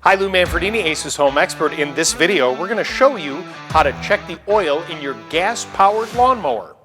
Hi, Lou Manfredini, Ace's Home Expert. In this video, we're going to show you how to check the oil in your gas-powered lawnmower.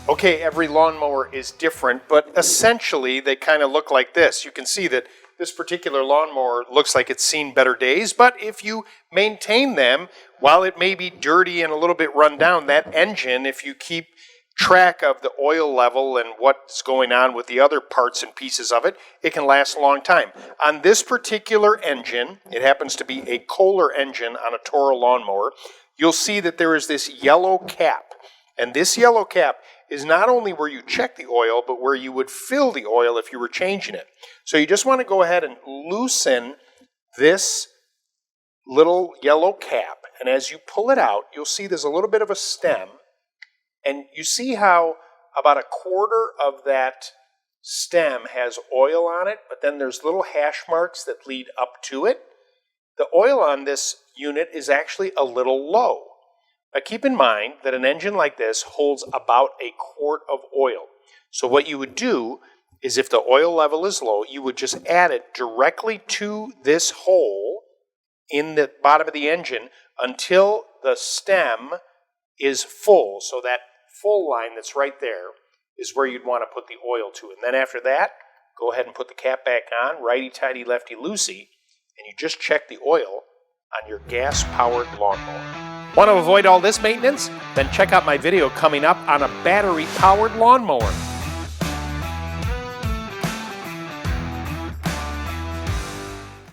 Okay, every lawnmower is different, but essentially they kind of look like this. You can see that this particular lawnmower looks like it's seen better days, but if you maintain them, while it may be dirty and a little bit run down, that engine, if you keep track of the oil level and what's going on with the other parts and pieces of it, it can last a long time. On this particular engine, it happens to be a Kohler engine on a Toro lawnmower, you'll see that there is this yellow cap. And this yellow cap is not only where you check the oil, but where you would fill the oil if you were changing it. So you just want to go ahead and loosen this little yellow cap. And as you pull it out, you'll see there's a little bit of a stem. And you see how about a quarter of that stem has oil on it, but then there's little hash marks that lead up to it. The oil on this unit is actually a little low. Now keep in mind that an engine like this holds about a quart of oil. So what you would do is if the oil level is low, you would just add it directly to this hole in the bottom of the engine until the stem is full. So that full line that's right there is where you'd want to put the oil to. And then after that, go ahead and put the cap back on, righty-tighty, lefty-loosey, and you just check the oil on your gas-powered lawnmower. Want to avoid all this maintenance? Then check out my video coming up on a battery-powered lawnmower.